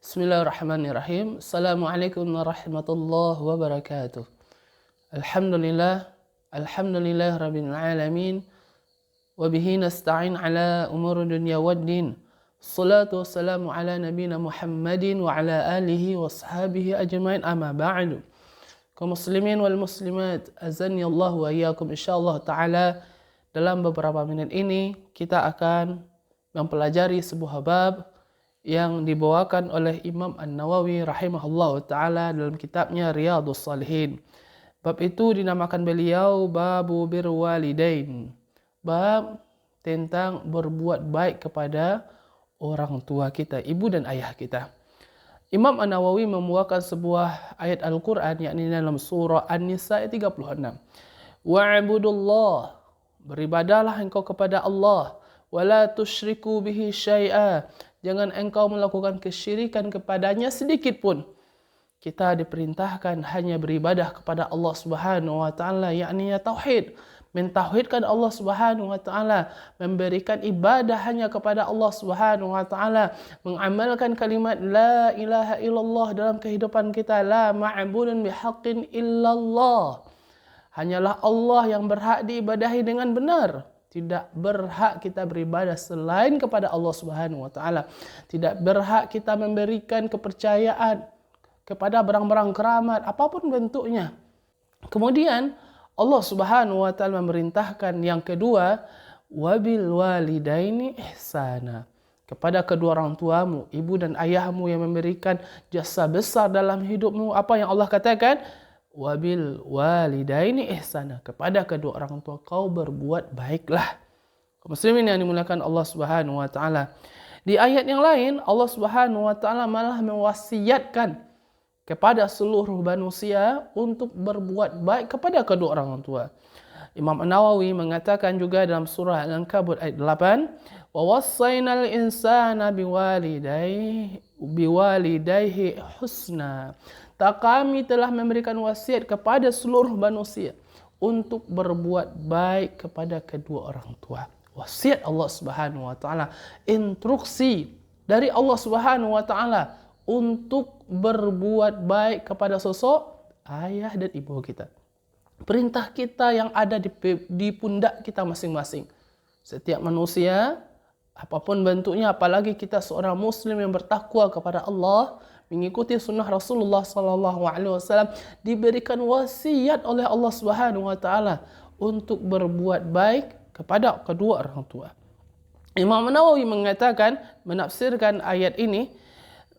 Bismillahirrahmanirrahim. Assalamualaikum warahmatullahi wabarakatuh. Alhamdulillah rabbil alamin. Wa bihi nasta'in ala umur dunya waddin. Salatu wassalamu ala nabiyina Muhammadin wa ala alihi wa ashabihi ajmain, amma ba'du. Kaum muslimin wal muslimat, azani Allah wa iyyakum. Insyaallah taala dalam beberapa menit ini kita akan mempelajari sebuah bab yang dibawakan oleh Imam An-Nawawi rahimahullah ta'ala dalam kitabnya Riyadhus Shalihin. Bab itu dinamakan beliau Babu Birrul Walidain. Bab tentang berbuat baik kepada orang tua kita, ibu dan ayah kita. Imam An-Nawawi membawakan sebuah ayat Al-Quran, yakni dalam surah An-Nisa ayat 36. Wa'budullah, beribadahlah engkau kepada Allah, wala tusyriku bihi syai'a, jangan engkau melakukan kesyirikan kepadanya sedikit pun. Kita diperintahkan hanya beribadah kepada Allah Subhanahu wa taala, yakni tauhid, mentauhidkan Allah Subhanahu wa taala, memberikan ibadah hanya kepada Allah Subhanahu wa taala, mengamalkan kalimat la ilaha illallah dalam kehidupan kita, la ma'budun bihaqqin illallah. Hanyalah Allah yang berhak diibadahi dengan benar. Tidak berhak kita beribadah selain kepada Allah Subhanahu wa taala. Tidak berhak kita memberikan kepercayaan kepada barang-barang keramat apapun bentuknya. Kemudian Allah Subhanahu wa taala memerintahkan yang kedua, wabil walidaini ihsana, kepada kedua orang tuamu, ibu dan ayahmu yang memberikan jasa besar dalam hidupmu. Apa yang Allah katakan? Wabil walidaini ihsana, kepada kedua orang tua kau berbuat baiklah. Muslimin yang dimuliakan Allah Subhanahu wa taala. Di ayat yang lain Allah Subhanahu wa taala malah mewasiatkan kepada seluruh manusia untuk berbuat baik kepada kedua orang tua. Imam An-Nawawi mengatakan juga dalam surah Al-Ankabut ayat 8, wa wassaynal insana biwalidayhi husna. Tak kami telah memberikan wasiat kepada seluruh manusia untuk berbuat baik kepada kedua orang tua. Wasiat Allah Subhanahu wa taala, instruksi dari Allah Subhanahu wa taala untuk berbuat baik kepada sosok ayah dan ibu kita. Perintah kita yang ada di pundak kita masing-masing. Setiap manusia, apapun bentuknya, apalagi kita seorang muslim yang bertakwa kepada Allah, mengikuti sunnah Rasulullah SAW, diberikan wasiat oleh Allah Subhanahu wa taala untuk berbuat baik kepada kedua orang tua. Imam Nawawi mengatakan, menafsirkan ayat ini,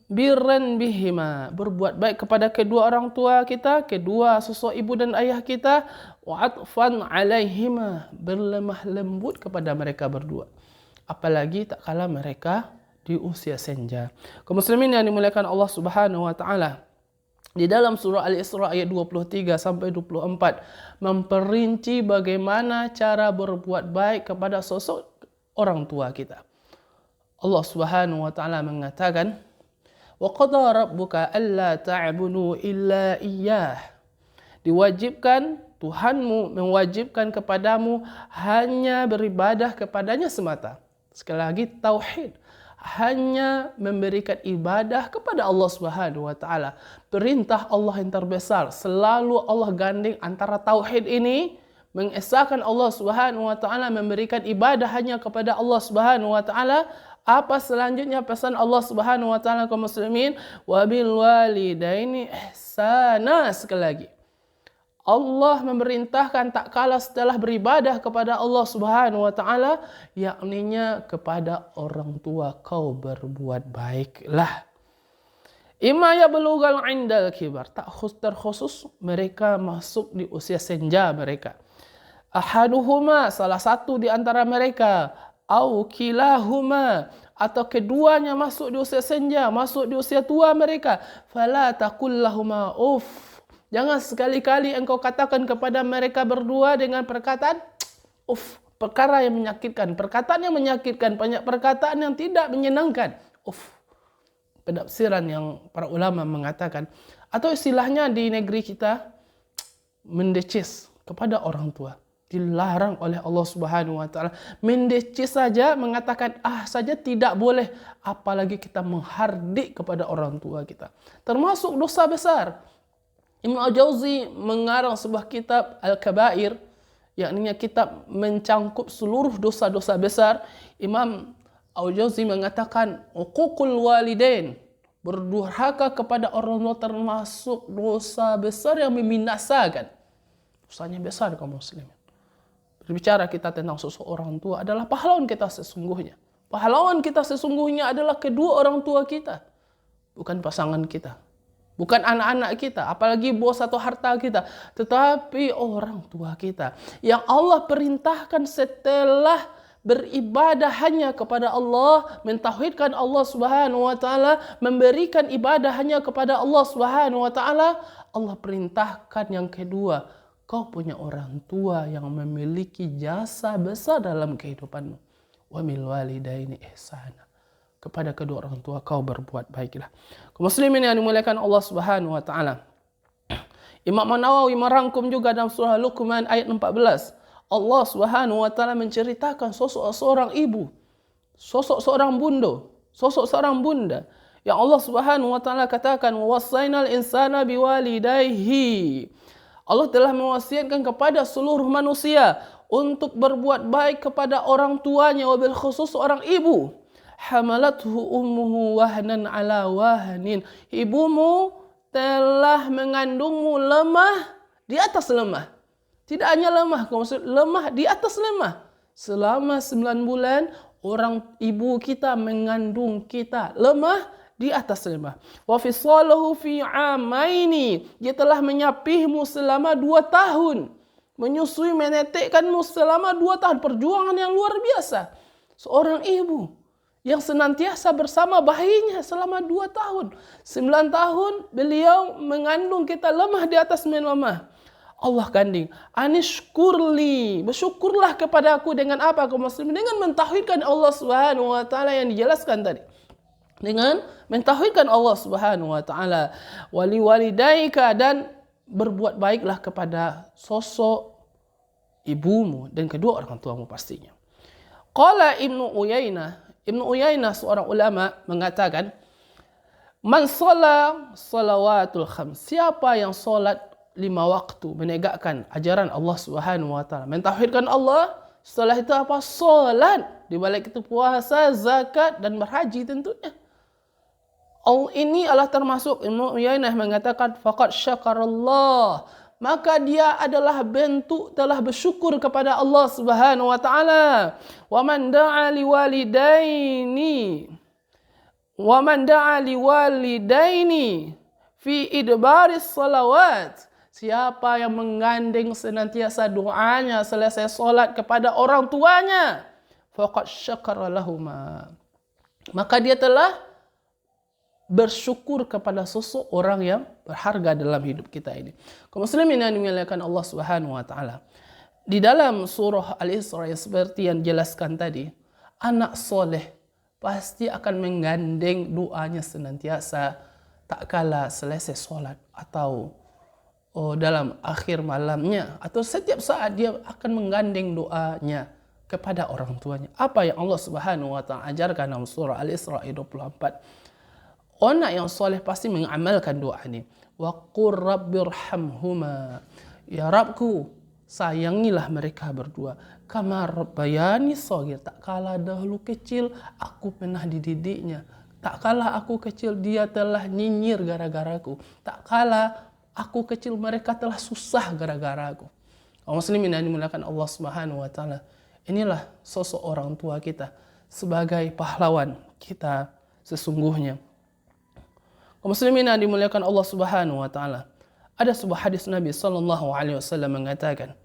birran bihima, berbuat baik kepada kedua orang tua kita, kedua sosok ibu dan ayah kita, wa atfan alaihima, berlemah lembut kepada mereka berdua, apalagi tak kala mereka di usia senja. Kaum muslimin yang dimuliakan Allah Subhanahu wa taala, di dalam surah Al-Isra ayat 23 sampai 24 memperinci bagaimana cara berbuat baik kepada sosok orang tua kita. Allah Subhanahu wa taala mengatakan, wa qada rabbuka alla ta'budu illa iyyah, diwajibkan Tuhanmu mewajibkan kepadamu hanya beribadah kepadanya semata. Sekali lagi tauhid, hanya memberikan ibadah kepada Allah Subhanahu wa taala. Perintah Allah yang terbesar, selalu Allah gandeng antara tauhid ini, mengesahkan Allah Subhanahu wa taala, memberikan ibadah hanya kepada Allah Subhanahu wa taala. Apa selanjutnya pesan Allah Subhanahu wa taala kaum muslimin? Wabil walidaini ihsana. Sekali lagi, Allah memerintahkan tak kala setelah beribadah kepada Allah Subhanahu wa taala, yakninya kepada orang tua kau berbuat baiklah. Imma yablughan 'indal kibar, tak terkhusus mereka masuk di usia senja mereka. Ahaduhuma, salah satu di antara mereka, au kilahuma, atau keduanya masuk di usia senja, masuk di usia tua mereka. Fala taqul lahuma uff, jangan sekali-kali engkau katakan kepada mereka berdua dengan perkataan uff, perkara yang menyakitkan, perkataan yang menyakitkan, banyak perkataan yang tidak menyenangkan. Uff. Penafsiran yang para ulama mengatakan, atau istilahnya di negeri kita, mendecis kepada orang tua. dilarang oleh Allah Subhanahu wa taala. Mendeci saja, mengatakan saja tidak boleh, apalagi kita menghardik kepada orang tua kita. Termasuk dosa besar. Ibnu Al-Jauzi mengarang sebuah kitab Al-Kabair, yakni kitab mencangkup seluruh dosa-dosa besar. Imam Al-Jauzi mengatakan uququl walidain, berdurhaka kepada orang tua termasuk dosa besar yang membinasakan. Dosanya besar kaum muslimin. Berbicara kita tentang sosok orang tua adalah pahlawan kita sesungguhnya. Pahlawan kita sesungguhnya adalah kedua orang tua kita. Bukan pasangan kita. Bukan anak-anak kita. Apalagi bos atau harta kita. Tetapi orang tua kita. Yang Allah perintahkan setelah beribadah hanya kepada Allah. Mentauhidkan Allah Subhanahu wa ta'ala. Memberikan ibadah hanya kepada Allah Subhanahu wa ta'ala. Allah perintahkan yang kedua. Kau punya orang tua yang memiliki jasa besar dalam kehidupanmu. Wa bil walidaini ihsana. Kepada kedua orang tua kau berbuat baiklah. Kaum muslimin yang dimuliakan Allah Subhanahu wa taala. Imam An-Nawawi merangkum juga dalam surah Luqman ayat 14. Allah Subhanahu wa taala menceritakan sosok seorang ibu, sosok seorang bunda yang Allah Subhanahu wa taala katakan wasainal insana biwalidayhi. Allah telah mewasiatkan kepada seluruh manusia untuk berbuat baik kepada orang tuanya, wabil khusus seorang ibu. Hamalathu ummuhu wahnan ala wahnin. Ibumu telah mengandungmu lemah di atas lemah. Tidak hanya lemah, maksud lemah di atas lemah. Selama 9 bulan orang ibu kita mengandung kita lemah di atas lemah. Wa fisaluhu fi amaini. Dia telah menyapihmu selama 2 tahun. Menyusui menetekkanmu selama 2 tahun. Perjuangan yang luar biasa. Seorang ibu yang senantiasa bersama bayinya selama 2 tahun. 9 tahun beliau mengandung kita lemah di atas lemah. Allah ganding. Anishkurli. Bersyukurlah kepada aku dengan apa kaum muslimin? Dengan mentauhidkan Allah Subhanahu wa taala yang dijelaskan tadi. Dengan mentauhidkan Allah Subhanahu wa taala, wali walidaika, dan berbuat baiklah kepada sosok ibumu dan kedua orang tuamu pastinya. Qala Ibnu Uyainah seorang ulama mengatakan, man shalla salawatul khams, siapa yang solat 5 waktu, menegakkan ajaran Allah Subhanahu wa taala, mentauhidkan Allah, setelah itu apa? Solat, di balik itu puasa, zakat dan berhaji tentunya. Ini adalah termasuk, Ibnu Uyainah mengatakan faqad syakarallah, maka dia adalah bentuk telah bersyukur kepada Allah Subhanahu wa taala. Wa man da'a liwalidaini fi idbaris salawat, siapa yang menggandeng senantiasa doanya selesai solat kepada orang tuanya, faqad syakara lahuma, maka dia telah bersyukur kepada sosok orang yang berharga dalam hidup kita ini. Kaum muslimin yang dimuliakan Allah Subhanahu wa taala. Di dalam surah Al-Isra seperti yang dijelaskan tadi, anak soleh pasti akan menggandeng doanya senantiasa tak kala selesai solat atau dalam akhir malamnya atau setiap saat dia akan menggandeng doanya kepada orang tuanya. Apa yang Allah Subhanahu wa taala ajarkan dalam surah Al-Isra 24. Anak yang soleh pasti mengamalkan doa ini. Wa qur rabbirhamhuma, ya Rabbku sayangilah mereka berdua. Kama rabbayani shaghir, tak kala dahulu kecil aku pernah dididiknya. Tak kala aku kecil dia telah nyinyir gara-garaku. Tak kala aku kecil mereka telah susah gara-garaku. Kaum muslimin yang dimuliakan Allah Subhanahu wa taala. Inilah sosok orang tua kita sebagai pahlawan kita sesungguhnya. Kaum muslimin yang dimuliakan Allah Subhanahu wa taala. Ada sebuah hadis Nabi sallallahu alaihi wasallam mengatakan,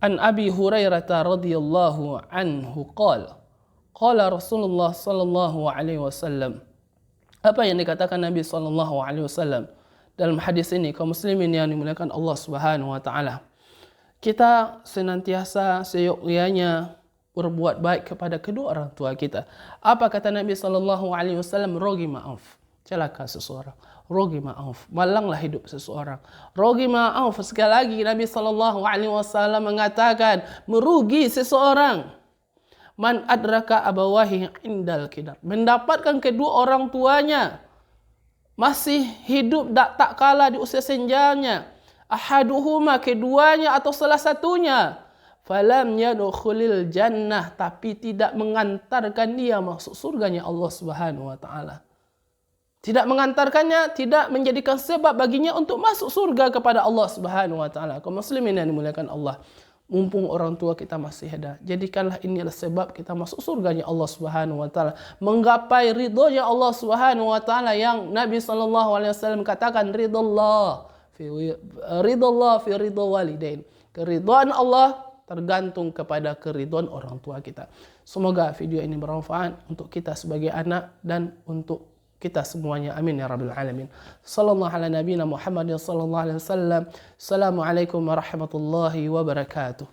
An Abi Hurairah radhiyallahu anhu qala Rasulullah sallallahu alaihi wasallam. Apa yang dikatakan Nabi sallallahu alaihi wasallam dalam hadis ini, kaum muslimin yang dimuliakan Allah Subhanahu wa taala. Kita senantiasa seyogyanya berbuat baik kepada kedua orang tua kita. Apa kata Nabi sallallahu alaihi wasallam? Rogi maaf. celaka seseorang. Rogi ma'af, malanglah hidup seseorang. Rogi ma'af, sekali lagi Nabi SAW mengatakan, merugi seseorang. Man adraka abawahi indal kidar. Mendapatkan kedua orang tuanya masih hidup tak kalah di usia senjanya. Ahaduhuma, keduanya atau salah satunya. Falam yadkhulil jannah, tapi tidak mengantarkan dia masuk surganya Allah Subhanahu wa taala. Tidak mengantarkannya, tidak menjadikan sebab baginya untuk masuk surga kepada Allah Subhanahu wa taala. Kaum muslimin yang dimuliakan Allah, mumpung orang tua kita masih ada, jadikanlah inilah sebab kita masuk surganya Allah Subhanahu wa taala, menggapai ridhonya Allah Subhanahu wa taala yang Nabi sallallahu alaihi wasallam katakan ridallah fi ridho walidain. Keridhaan Allah tergantung kepada keridhaan orang tua kita. Semoga video ini bermanfaat untuk kita sebagai anak dan untuk kita semuanya. Amin ya rabbil alamin. Sallallahu ala nabiyina Muhammadin sallallahu alaihi wasallam. Assalamualaikum warahmatullahi wabarakatuh.